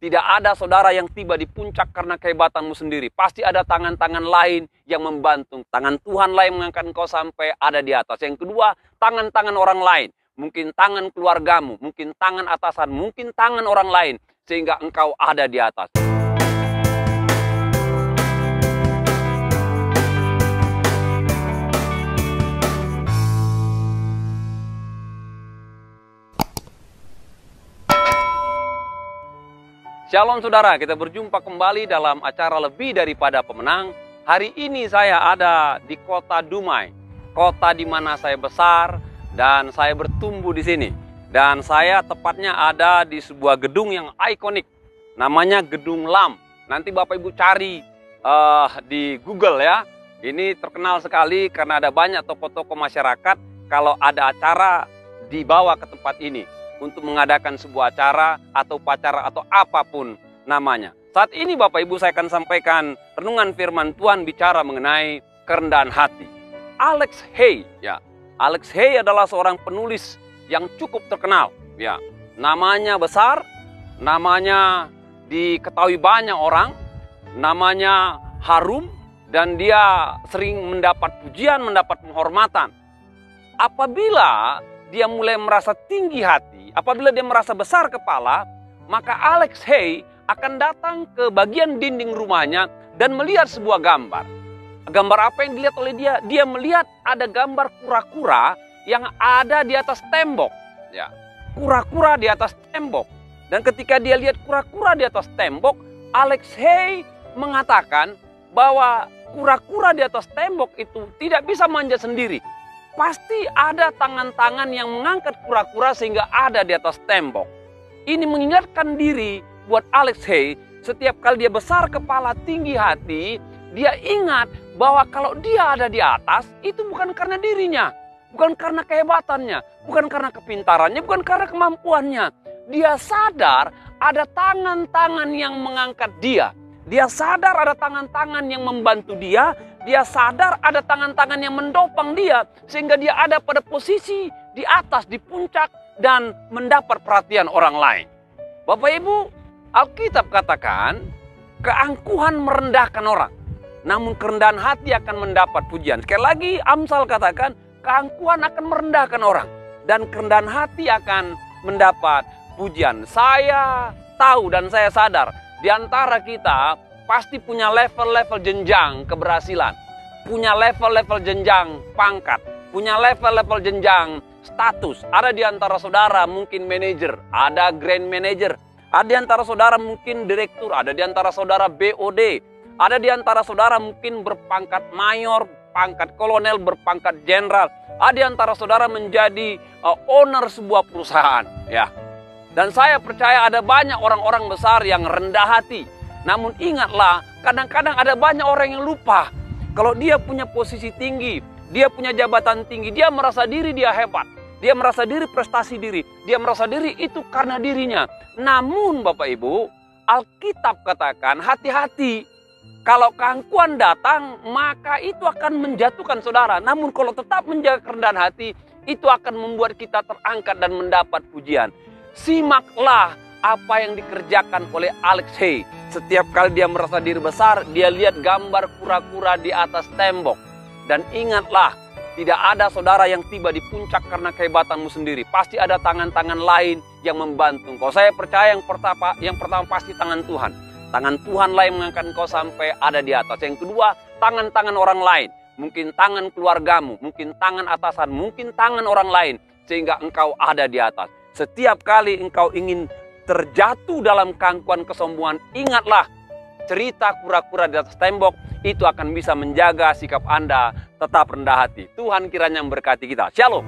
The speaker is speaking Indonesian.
Tidak ada saudara yang tiba di puncak karena kehebatanmu sendiri. Pasti ada tangan-tangan lain yang membantu. Tangan Tuhan lain mengangkat engkau sampai ada di atas. Yang kedua, tangan-tangan orang lain. Mungkin tangan keluargamu, mungkin tangan atasan, mungkin tangan orang lain. Sehingga engkau ada di atas. Shalom saudara, kita berjumpa kembali dalam acara Lebih Daripada Pemenang. Hari ini saya ada di kota Dumai, kota di mana saya besar dan saya bertumbuh di sini. Dan saya tepatnya ada di sebuah gedung yang ikonik, namanya Gedung Lam. Nanti Bapak Ibu cari di Google ya. Ini terkenal sekali karena ada banyak tokoh-tokoh masyarakat kalau ada acara dibawa ke tempat ini untuk mengadakan sebuah acara atau upacara atau apapun namanya. Saat ini Bapak Ibu saya akan sampaikan renungan firman Tuhan bicara mengenai kerendahan hati. Alex Hay, ya. Alex Hay adalah seorang penulis yang cukup terkenal, ya. Namanya besar, namanya diketahui banyak orang, namanya harum dan dia sering mendapat pujian, mendapat penghormatan. Apabila dia mulai merasa tinggi hati, apabila dia merasa besar kepala, maka Alex Hay akan datang ke bagian dinding rumahnya dan melihat sebuah gambar. Gambar apa yang dilihat oleh dia? Dia melihat ada gambar kura-kura yang ada di atas tembok. Ya, kura-kura di atas tembok. Dan ketika dia lihat kura-kura di atas tembok, Alex Hay mengatakan bahwa kura-kura di atas tembok itu tidak bisa manjat sendiri. Pasti ada tangan-tangan yang mengangkat kura-kura sehingga ada di atas tembok. Ini mengingatkan diri buat Alex Hay, setiap kali dia besar kepala tinggi hati, dia ingat bahwa kalau dia ada di atas, itu bukan karena dirinya, bukan karena kehebatannya, bukan karena kepintarannya, bukan karena kemampuannya. Dia sadar ada tangan-tangan yang mengangkat dia. Dia sadar ada tangan-tangan yang membantu dia. Dia sadar ada tangan-tangan yang mendopang dia. Sehingga dia ada pada posisi di atas, di puncak. Dan mendapat perhatian orang lain. Bapak Ibu, Alkitab katakan keangkuhan merendahkan orang. Namun kerendahan hati akan mendapat pujian. Sekali lagi Amsal katakan keangkuhan akan merendahkan orang. Dan kerendahan hati akan mendapat pujian. Saya tahu dan saya sadar. Di antara kita pasti punya level-level jenjang keberhasilan. Punya level-level jenjang pangkat. Punya level-level jenjang status. Ada di antara saudara mungkin manajer. Ada grand manager. Ada di antara saudara mungkin direktur. Ada di antara saudara BOD. Ada di antara saudara mungkin berpangkat mayor, pangkat kolonel, berpangkat jenderal. Ada di antara saudara menjadi owner sebuah perusahaan. Ya. Dan saya percaya ada banyak orang-orang besar yang rendah hati. Namun ingatlah, kadang-kadang ada banyak orang yang lupa. Kalau dia punya posisi tinggi, dia punya jabatan tinggi, dia merasa diri dia hebat. Dia merasa diri prestasi diri. Dia merasa diri itu karena dirinya. Namun Bapak Ibu, Alkitab katakan hati-hati. Kalau keangkuhan datang, maka itu akan menjatuhkan saudara. Namun kalau tetap menjaga kerendahan hati, itu akan membuat kita terangkat dan mendapat pujian. Simaklah apa yang dikerjakan oleh Alex Hay. Setiap kali dia merasa diri besar, dia lihat gambar kura-kura di atas tembok. Dan ingatlah, tidak ada saudara yang tiba di puncak karena kehebatanmu sendiri. Pasti ada tangan-tangan lain yang membantu engkau. Saya percaya yang pertama pasti tangan Tuhan. Tangan Tuhan lain mengangkat engkau sampai ada di atas. Yang kedua, tangan-tangan orang lain. Mungkin tangan keluargamu, mungkin tangan atasan, mungkin tangan orang lain. Sehingga engkau ada di atas. Setiap kali engkau ingin terjatuh dalam keangkuhan kesombongan, ingatlah cerita kura-kura di atas tembok. Itu akan bisa menjaga sikap Anda tetap rendah hati. Tuhan kiranya memberkati kita. Shalom.